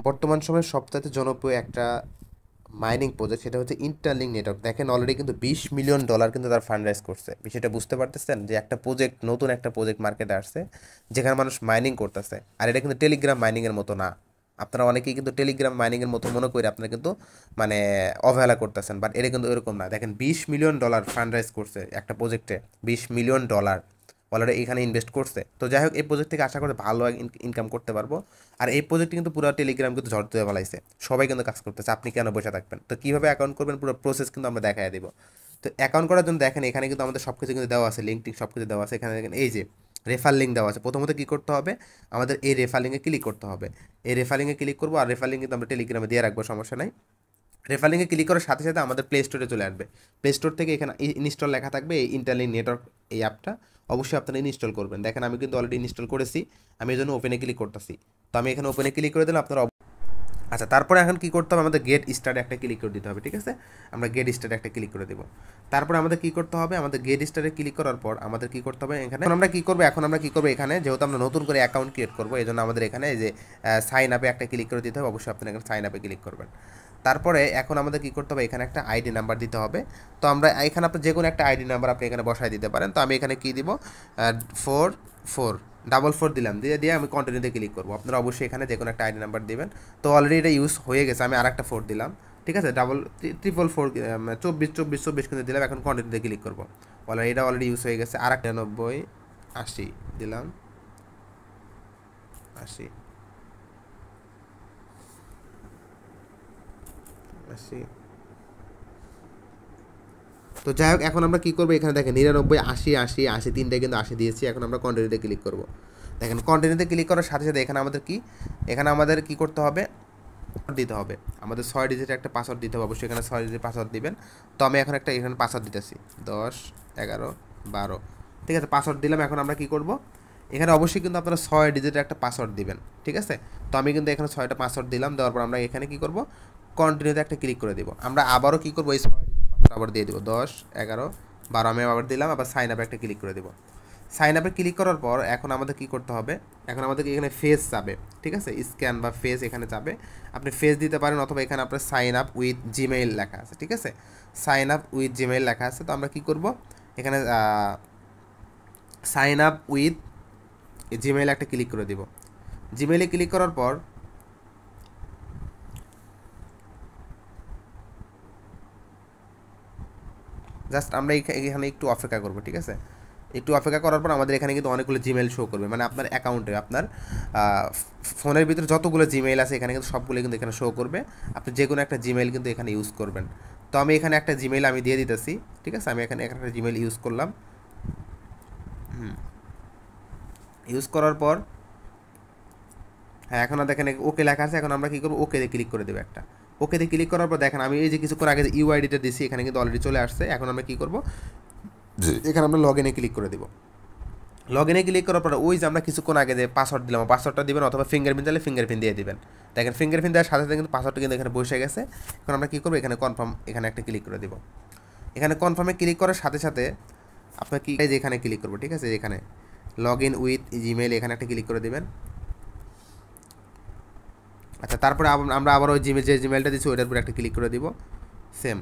বর্তমান সময়ে সবচাইতে জনপ্রিয় একটা মাইনিং প্রজেক্ট, সেটা হচ্ছে ইন্টারলিঙ্ক নেটওয়ার্ক। দেখেন অলরেডি কিন্তু $20 মিলিয়ন কিন্তু তার ফান্ড রাইজ করছে। বিষয়টা বুঝতে পারতেছেন যে একটা প্রজেক্ট, নতুন একটা প্রজেক্ট মার্কেটে আসছে যেখানে মানুষ মাইনিং করতেছে। আর এটা কিন্তু টেলিগ্রাম মাইনিংয়ের মতো না। আপনারা অনেকেই কিন্তু টেলিগ্রাম মাইনিংয়ের মতো মনে করে আপনারা কিন্তু মানে অবহেলা করতেছেন, বাট এটা কিন্তু এরকম না। দেখেন $20 মিলিয়ন ফান্ড রাইজ করছে একটা প্রজেক্টে, $20 মিলিয়ন অলরেডি এখানে ইনভেস্ট করছে। তো যাই হোক, এই প্রজেক্ট থেকে আশা করে ভালো ইনকাম করতে পারবো। আর এই প্রজেক্ট কিন্তু পুরো টেলিগ্রাম কিন্তু ঝড় দিয়ে ফেলাইছে, সবাই কিন্তু কাজ করতেছে, আপনি কেন বসে থাকবেন? তো কীভাবে অ্যাকাউন্ট করবেন পুরো প্রসেস কিন্তু আমরা দেখাই দিব। তো অ্যাকাউন্ট করার জন্য দেখেন এখানে কিন্তু আমাদের সব কিছু কিন্তু দেওয়া আছে, লিঙ্ক টিঙ্ক সব কিছু দেওয়া আছে। এখানে দেখেন এই যে রেফার লিঙ্ক দেওয়া আছে। প্রথমত কী করতে হবে, আমাদের এই রেফার লিঙ্কে ক্লিক করতে হবে। এই রেফার লিঙ্কে ক্লিক করবো, আর রেফার লিঙ্ক কিন্তু আমরা টেলিগ্রামে দিয়ে রাখবো, সমস্যা নাই। রেফার লিঙ্কে ক্লিক করার সাথে সাথে আমাদের প্লে স্টোরে চলে আসবে। প্লে স্টোর থেকে এখানে ইনস্টল লেখা থাকবে, এই ইন্টারলিঙ্ক নেটওয়ার্ক এই অ্যাপটা অবশ্যই আপনারা ইনস্টল করবেন। দেখেন আমি কিন্তু অলরেডি ইনস্টল করেছি, আমি এই জন্য ওপেনে ক্লিক করতেছি। তো আমি এখানে ওপেনে ক্লিক করে দিলাম, আপনারা আচ্ছা, তারপরে এখন কী করতে হবে, আমাদের গেট স্টার্টে একটা ক্লিক করে দিতে হবে, ঠিক আছে? আমরা গেট স্টার্টে একটা ক্লিক করে দেবো। তারপরে আমাদের কী করতে হবে, আমাদের গেট স্টার্টে ক্লিক করার পর আমাদের কী করতে হবে, এখানে এখন আমরা কী করবো এখানে, যেহেতু আমরা নতুন করে অ্যাকাউন্ট ক্রিয়েট করবো, এই জন্য আমাদের এখানে এই যে সাইন আপে একটা ক্লিক করে দিতে হবে। অবশ্যই আপনারা এখানে সাইন আপে ক্লিক করবেন। তারপরে এখন আমাদের কী করতে হবে, এখানে একটা আইডি নাম্বার দিতে হবে। তো আমরা এখানে আপনি যে কোনো একটা আইডি নাম্বার আপনি এখানে বসায় দিতে পারেন। তো আমি এখানে কী দিব, 4 4 দিলাম, দিয়ে আমি কন্টিনিউতে ক্লিক করবো। আপনারা অবশ্যই এখানে যে কোনো একটা আইডি নাম্বার দেবেন। তো অলরেডি এটা ইউজ হয়ে গেছে, আমি আর একটা 4 দিলাম, ঠিক আছে? 444 24 কিন্তু দিলাম। এখন কন্টিনিউতে ক্লিক করবো। এটা অলরেডি ইউজ হয়ে গেছে। আর একটা 90 80 দিলাম, 80 80। তো যাই হোক, এখন আমরা কী করবো, এখানে দেখেন 99 80 80 তিনটায় কিন্তু 80 দিয়েছি। এখন আমরা কন্টিনিউতে ক্লিক করবো। দেখেন কন্টিনিউতে ক্লিক করার সাথে সাথে এখানে আমাদের কি করতে হবে, দিতে হবে আমাদের 6 ডিজিটের একটা পাসওয়ার্ড দিতে হবে। অবশ্যই এখানে 6 ডিজিট পাসওয়ার্ড দিবেন। তো আমি এখন একটা এখানে পাসওয়ার্ড দিতেছি, 10 11 12, ঠিক আছে? পাসওয়ার্ড দিলাম। এখন আমরা কি করব, এখানে অবশ্যই কিন্তু আপনারা 6 ডিজিটের একটা পাসওয়ার্ড দিবেন, ঠিক আছে? তো আমি কিন্তু এখানে 6টা পাসওয়ার্ড দিলাম। দেওয়ার পর আমরা এখানে কি করব, কন্টিনিউতে একটা ক্লিক করে দিব। আমরা আবারও কি করব, এই 6 ডিজিট পাসওয়ার্ড আবার দিয়ে দিব, 10 11 12 আমি আবার দিলাম। আবার সাইন আপে একটা ক্লিক করে দিব। সাইন আপে ক্লিক করার পর এখন আমাদের কী করতে হবে, এখন আমাদের এখানে ফেস যাবে, ঠিক আছে? স্ক্যান বা ফেস এখানে যাবে। আপনি ফেস দিতে পারেন, অথবা এখানে আপনার সাইন আপ উইথ জিমেইল লেখা আছে, ঠিক আছে? সাইন আপ উইথ জিমেইল লেখা আছে। তো আমরা কী করব, এখানে সাইন আপ উইথ জিমেইল একটা ক্লিক করে দিব। জিমেইলে ক্লিক করার পর জাস্ট আমরা এখানে একটু অপেক্ষা করবো, ঠিক আছে? একটু অপেক্ষা করার পর আমাদের এখানে কিন্তু অনেকগুলো জিমেইল শো করবে, মানে আপনার অ্যাকাউন্টে আপনার ফোনের ভিতরে যতগুলো জিমেইল আছে এখানে কিন্তু সবগুলো কিন্তু এখানে শো করবে। আপনি যে কোনো একটা জিমেইল কিন্তু এখানে ইউজ করবেন। তো আমি এখানে একটা জিমেইল আমি দিয়ে দিতেছি, ঠিক আছে? আমি এখানে একটা জিমেইল ইউজ করলাম। ইউজ করার পর হ্যাঁ, এখন দেখেন ওকে লেখা আছে। এখন আমরা কী করবো, ওকেতে ক্লিক করে দেবো একটা। ওকেতে ক্লিক করার পর দেখেন আমি এই যে কিছুক্ষণ আগে যে ইউআইডিটা দিছি এখানে কিন্তু অলরেডি চলে আসছে। এখন আমরা কী করবো, এখানে আমরা লগ ইনে ক্লিক করে দেবো। লগ ইনে ক্লিক করার পর ওই যে আমরা কিছুক্ষণ আগে যে পাসওয়ার্ড দিলাম, পাসওয়ার্ডটা দিবেন, অথবা ফিঙ্গারপ্রিন্ট দিলে ফিঙ্গারপ্রিন্ট দিয়ে দিবেন। দেখেন ফিঙ্গারপ্রিন্ট দেওয়ার সাথে সাথে কিন্তু পাসওয়ার্ডটা কিন্তু এখানে বসে গেছে। এখন আমরা কী করবো, এখানে কনফার্ম এখানে একটা ক্লিক করে দিব। এখানে কনফার্মে ক্লিক করার সাথে সাথে আপনার কি যে এখানে ক্লিক করবো, ঠিক আছে? এখানে লগ ইন উইথ জিমেইল এখানে একটা ক্লিক করে দেবেন। আচ্ছা, তারপরে আমরা আবার ওই যে জিমেইলটা দিচ্ছি ওইটার উপর একটা ক্লিক করে দিব, সেম।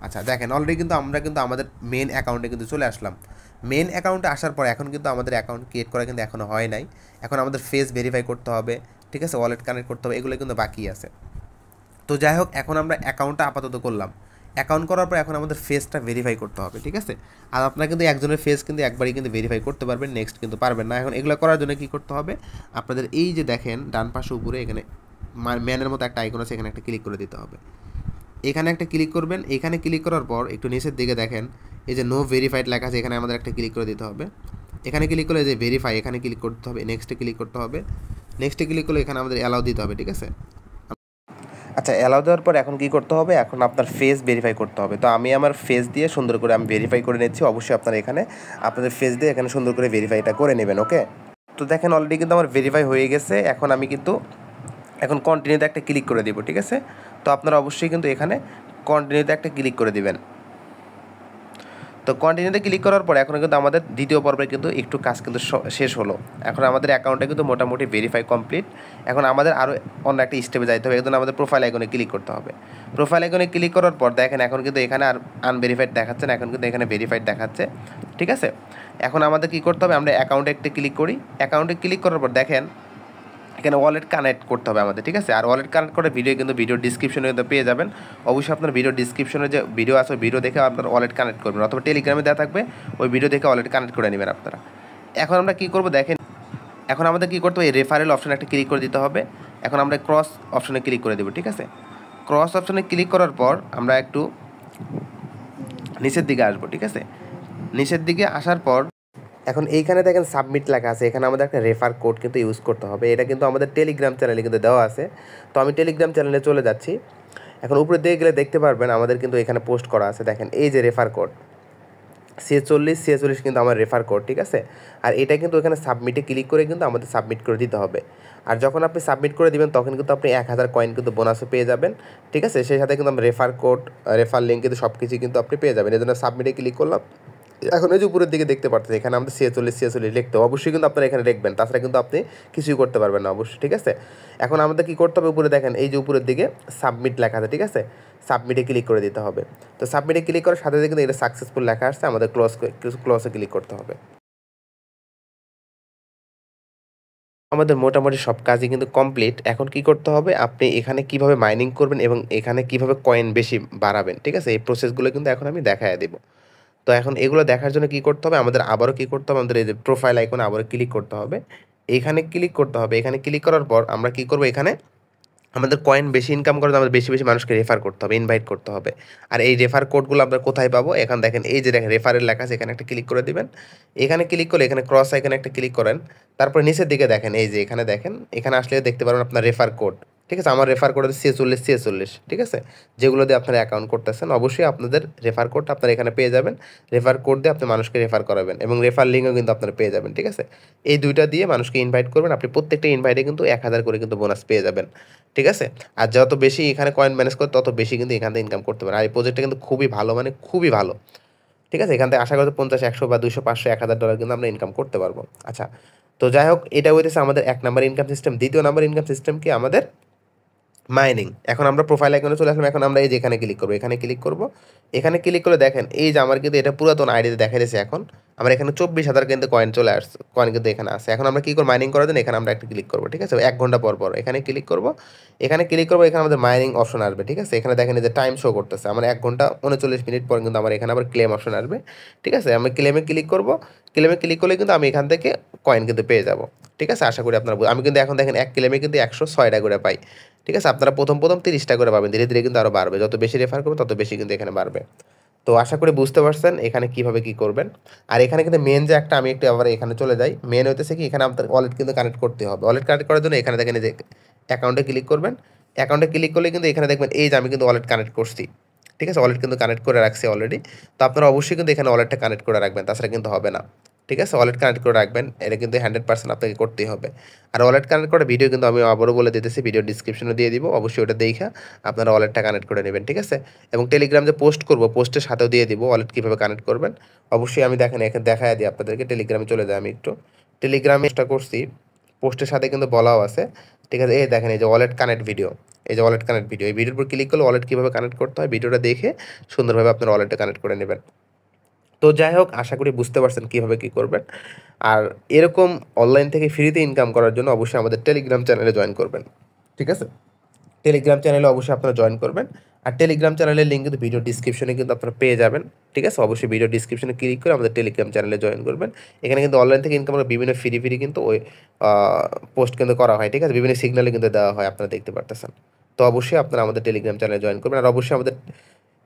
আচ্ছা, দেখেন অলরেডি কিন্তু আমরা কিন্তু আমাদের মেন অ্যাকাউন্টে কিন্তু চলে আসলাম। মেন অ্যাকাউন্টে আসার পর এখন কিন্তু আমাদের অ্যাকাউন্ট ক্রিয়েট করা কিন্তু এখনও হয় নাই। এখন আমাদের ফেস ভেরিফাই করতে হবে, ঠিক আছে? ওয়ালেট কানেক্ট করতে হবে, এগুলো কিন্তু বাকি আছে। তো যাই হোক, এখন আমরা অ্যাকাউন্টটা আপাতত করলাম। অ্যাকাউন্ট করার পর এখন আমাদের ফেসটা ভেরিফাই করতে হবে, ঠিক আছে? আর আপনারা কিন্তু একজনের ফেস কিন্তু একবারই কিন্তু ভেরিফাই করতে পারবেন, নেক্সট কিন্তু পারবেন না। এখন এগুলো করার জন্য কী করতে হবে, আপনাদের এই যে দেখেন ডান পাশে উপরে এখানে ম্যানের মতো একটা আইকন আছে, এখানে একটা ক্লিক করে দিতে হবে। এখানে একটা ক্লিক করবেন। এখানে ক্লিক করার পর একটু নিচের দিকে দেখেন এই যে নো ভেরিফাইড লেখা আছে, এখানে আমাদের একটা ক্লিক করে দিতে হবে। এখানে ক্লিক করলে যে ভেরিফাই এখানে ক্লিক করতে হবে, নেক্সটে ক্লিক করতে হবে। নেক্সটে ক্লিক করলে এখানে আমাদের অ্যালাউ দিতে হবে, ঠিক আছে? আচ্ছা, অ্যালাউ দেওয়ার পর এখন কী করতে হবে, এখন আপনার ফেস ভেরিফাই করতে হবে। তো আমি আমার ফেস দিয়ে সুন্দর করে আমি ভেরিফাই করে নিচ্ছি। অবশ্যই আপনারা এখানে আপনাদের ফেস দিয়ে এখানে সুন্দর করে ভেরিফাইটা করে নেবেন, ওকে? তো দেখেন অলরেডি কিন্তু আমার ভেরিফাই হয়ে গেছে। এখন আমি কিন্তু কন্টিনিউতে একটা ক্লিক করে দিব, ঠিক আছে? তো আপনারা অবশ্যই কিন্তু এখানে কন্টিনিউতে একটা ক্লিক করে দিবেন। তো তো কন্টিনিউতে ক্লিক করার পর এখন কিন্তু আমাদের দ্বিতীয় পর্বে কিন্তু একটু কাজ কিন্তু শেষ হলো। এখন আমাদের অ্যাকাউন্টে কিন্তু মোটামুটি ভেরিফাই কমপ্লিট। এখন আমাদের আরও অন্য একটা স্টেপে যাইতে হবে। এখন আমাদের প্রোফাইল আইকনে ক্লিক করতে হবে। প্রোফাইল আইকনে ক্লিক করার পর দেখেন এখন কিন্তু এখানে আর আনভেরিফাইড দেখাচ্ছে না, এখন কিন্তু এখানে ভেরিফাইড দেখাচ্ছে। ঠিক আছে, এখন আমাদের কী করতে হবে, আমরা অ্যাকাউন্টে একটা ক্লিক করি। অ্যাকাউন্টে ক্লিক করার পর দেখেন এখানে ওয়ালেট কানেক্ট করতে হবে আমাদের। ঠিক আছে, আর ওয়ালেট কানেক্ট করে ভিডিও ডিসক্রিপশনে কিন্তু পেয়ে যাবেন। অবশ্যই আপনার ভিডিও ডিসক্রিপশনে যে ভিডিও আছে ওই ভিডিও দেখে আপনার ওয়ালেট কানেক্ট করবেন, অথবা টেলিগ্রামে দেওয়া থাকবে ওই ভিডিও দেখে ওয়ালেট কানেক্ট করে নেবেন আপনারা। এখন আমরা কী করবো দেখেন, এখন আমাদের কী করতে হবে, এই রেফারেল অপশানে একটা ক্লিক করে দিতে হবে। এখন আমরা ক্রস অপশানে ক্লিক করে দেবো। ঠিক আছে, ক্রস অপশানে ক্লিক করার পর আমরা একটু নিচের দিকে আসবো। ঠিক আছে, নিচের দিকে আসার পর এখন এইখানে দেখেন সাবমিট লেখা আছে, এখানে আমাদের একটা রেফার কোড কিন্তু ইউজ করতে হবে। এটা কিন্তু আমাদের টেলিগ্রাম চ্যানেলে কিন্তু দেওয়া আছে। তো আমি টেলিগ্রাম চ্যানেলে চলে যাচ্ছি। এখন উপরে দিকে গেলে দেখতে পারবেন আমাদের কিন্তু এখানে পোস্ট করা আছে। দেখেন এই যে রেফার কোড 46 কিন্তু আমার রেফার কোড। ঠিক আছে, আর এটা কিন্তু এখানে সাবমিটে ক্লিক করে কিন্তু আমাদের সাবমিট করে দিতে হবে। আর যখন আপনি সাবমিট করে দিবেন তখন কিন্তু আপনি 1000 কয়েন কিন্তু বোনাসও পেয়ে যাবেন। ঠিক আছে, সেই সাথে কিন্তু রেফার কোড, রেফার লিঙ্ক কিন্তু সব কিছুই কিন্তু আপনি পেয়ে যাবেন। এই জন্য সাবমিটে ক্লিক করলাম। এখন এই যে উপরের দিকে দেখতে পাচ্ছেন এখানে আমাদের 46 লিখতে অবশ্যই কিন্তু আপনারা এখানে লিখবেন, তাছাড়া কিন্তু আপনি কিছুই করতে পারবেন না অবশ্যই। ঠিক আছে, এখন আমাদের কী করতে হবে, উপরে দেখেন এই যে উপরের দিকে সাবমিট লেখা আছে। ঠিক আছে, সাবমিটে ক্লিক করে দিতে হবে। তো সাবমিটে ক্লিক করার সাথে সাথে কিন্তু এটা সাকসেসফুল লেখা আসছে, আমাদের ক্লোজে ক্লিক করতে হবে। আমাদের মোটামুটি সব কাজই কিন্তু কমপ্লিট। এখন কি করতে হবে, আপনি এখানে কিভাবে মাইনিং করবেন এবং এখানে কিভাবে কয়েন বেশি বাড়াবেন। ঠিক আছে, এই প্রসেসগুলো কিন্তু এখন আমি দেখায় দেবো। তো এখন এগুলো দেখার জন্য কী করতে হবে, আমাদের আবারও কী করতে হবে, আমাদের এই যে প্রোফাইল আইকনে আবারও ক্লিক করতে হবে। এখানে ক্লিক করতে হবে। এখানে ক্লিক করার পর আমরা কী করবো, এখানে আমাদের কয়েন বেশি ইনকাম করার জন্য আমাদের বেশি বেশি মানুষকে রেফার করতে হবে, ইনভাইট করতে হবে। আর এই রেফার কোডগুলো আমরা কোথায় পাবো, এখন দেখেন এই যে দেখেন রেফারের লেখা আছে, এখানে একটা ক্লিক করে দিবেন। এখানে ক্লিক করলে এখানে ক্রস আইকনে একটা ক্লিক করেন। তারপর নিচের দিকে দেখেন এই যে এখানে দেখেন, এখানে আসলে দেখতে পারবেন আপনার রেফার কোড। ঠিক আছে, আমার রেফার কোড হচ্ছে 46 ঠিক আছে, যেগুলো দিয়ে আপনারা অ্যাকাউন্ট করতেছেন অবশ্যই আপনাদের রেফার কোডটা আপনারা এখানে পেয়ে যাবেন। রেফার কোড দিয়ে আপনি মানুষকে রেফার করাবেন এবং রেফার লিঙ্কও কিন্তু আপনারা পেয়ে যাবেন। ঠিক আছে, এই দুইটা দিয়ে মানুষকে ইনভাইট করবেন, আপনি প্রত্যেকটা ইনভাইটে কিন্তু 1000 করে কিন্তু বোনাস পেয়ে যাবেন। ঠিক আছে, আর যত বেশি এখানে কয়েন ম্যানেজ করে তত বেশি কিন্তু এখান থেকে ইনকাম করতে পারেন। আর এই প্রজেক্টটা কিন্তু খুবই ভালো, মানে খুবই ভালো। ঠিক আছে, এখান থেকে আশা করি 50, 100 বা 200, 500, $1000 কিন্তু আমরা ইনকাম করতে পারবো। আচ্ছা, তো যাই হোক, এটা হইতেছে আমাদের 1 নাম্বার ইনকাম সিস্টেম। দ্বিতীয় নাম্বার ইনকাম সিস্টেম কি আমাদের মাইনিং। এখন আমরা প্রোফাইল আইকনে চলে আসলাম। এখন আমরা এই যে এখানে ক্লিক করবো, এখানে ক্লিক করবো। এখানে ক্লিক করলে দেখেন এই যে আমার কিন্তু এটা পুরাতন আইডিতে দেখা দিয়েছে। এখন আমার এখানে 24,000 কিন্তু কয়েন চলে আসছে, কয়েন কিন্তু এখানে আছে। এখন আমরা কী করবো, মাইনিং করার জন্য এখানে আমরা একটা ক্লিক করবো। ঠিক আছে, 1 ঘন্টা পর পর এখানে ক্লিক করবো। এখানে ক্লিক করবো, এখানে আমাদের মাইনিং অপশন আসবে। ঠিক আছে, এখানে দেখেন এই যে টাইম শো করতেছে আমার 1 ঘন্টা 39 মিনিট পর কিন্তু আমার এখানে আবার ক্লেম অপশন আসবে। ঠিক আছে, আমি ক্লেমে ক্লিক করবো। ক্লেমে ক্লিক করলে কিন্তু আমি এখান থেকে কয়েন কিন্তু পেয়ে যাবো। ঠিক আছে, আশা করি আপনারা আমি কিন্তু এখন দেখেন এক ক্লেমে কিন্তু 106 টাকা করে পাই। ঠিক আছে, আপনারা প্রথম 30 টাকা করে পাবেন, ধীরে ধীরে কিন্তু আরও বাড়বে, যত বেশি রেফার করবেন তত বেশি কিন্তু এখানে বাড়বে। তো আশা করি বুঝতে পারছেন এখানে কিভাবে কি করবেন। আর এখানে কিন্তু মেন যে একটা, আমি একটু আবার এখানে চলে যাই। মেন হইতেছে কি, এখানে আপনার ওয়ালেট কিন্তু কানেক্ট করতে হবে। ওয়ালেট কানেক্ট করার জন্য এখানে দেখেন যে অ্যাকাউন্টে ক্লিক করবেন। অ্যাকাউন্টে ক্লিক করলে কিন্তু এখানে দেখবেন এই যে আমি কিন্তু ওয়ালেট কানেক্ট করছি। ঠিক আছে, ওয়ালেট কিন্তু কানেক্ট করে রাখছি অলরেডি। তো আপনারা অবশ্যই কিন্তু এখানে ওয়ালেটটা কানেক্ট করে রাখবেন, তাছাড়া কিন্তু হবে না। ঠিক আছে, ওয়ালেট কানেক্ট করে রাখবেন, এটা কিন্তু 100% আপনাকে করতেই হবে। আর ওয়ালেট কানেক্ট করার ভিডিও কিন্তু আমি আবারও বলে দিতেছি, ভিডিও ডিসক্রিপশনে দিয়ে দিব, অবশ্যই ওটা দেখা আপনারা ওয়ালেটটা কানেক্ট করে নেবেন। ঠিক আছে, এবং টেলিগ্রাম যে পোস্ট করবো পোস্টের সাথেও দিয়ে দিব ওয়ালেট কীভাবে কানেক্ট করবেন। অবশ্যই আমি দেখেন এখানে দেখায় দিই আপনাদেরকে। টেলিগ্রামে চলে যাই আমি একটু। টেলিগ্রামে চেষ্টা করছি, পোস্টের সাথে কিন্তু বলাও আছে। ঠিক আছে, এই দেখেন এই যে ওয়ালেট কানেক্ট ভিডিও, এই যে ওয়ালেট কানেক্ট ভিডিও, এই ভিডিওর উপর ক্লিক করলে ওয়ালেট কীভাবে কানেক্ট করতে হয় ভিডিওটা দেখে সুন্দরভাবে আপনার ওয়ালেটটা কানেক্ট করে নেবেন। তো যাই হোক, আশা করি বুঝতে পারছেন কীভাবে কী করবেন। আর এরকম অনলাইন থেকে ফ্রিতে ইনকাম করার জন্য অবশ্যই আমাদের টেলিগ্রাম চ্যানেলে জয়েন করবেন। ঠিক আছে, টেলিগ্রাম চ্যানেলে অবশ্যই আপনারা জয়েন করবেন। আর টেলিগ্রাম চ্যানেলের লিঙ্ক কিন্তু ভিডিও ডিসক্রিপশনে কিন্তু আপনারা পেয়ে যাবেন। ঠিক আছে, অবশ্যই ভিডিও ডিসক্রিপশনে ক্লিক করে আমাদের টেলিগ্রাম চ্যানেলে জয়েন করবেন। এখানে কিন্তু অনলাইন থেকে ইনকাম করার বিভিন্ন ফ্রি কিন্তু ওই পোস্ট কিন্তু করা হয়। ঠিক আছে, বিভিন্ন সিগনালে কিন্তু দেওয়া হয়, আপনারা দেখতে পারতেছেন। তো অবশ্যই আপনারা আমাদের টেলিগ্রাম চ্যানেলে জয়েন করবেন। আর অবশ্যই আমাদের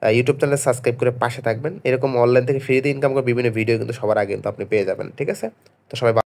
ইউটিউব চ্যানেল সাবস্ক্রাইব করে পাশে থাকবেন। এরকম অনলাইন থেকে ফ্রিতে ইনকাম করার বিভিন্ন ভিডিও কিন্তু সবার আগে কিন্তু আপনি পেয়ে যাবেন। ঠিক আছে, তো সবাই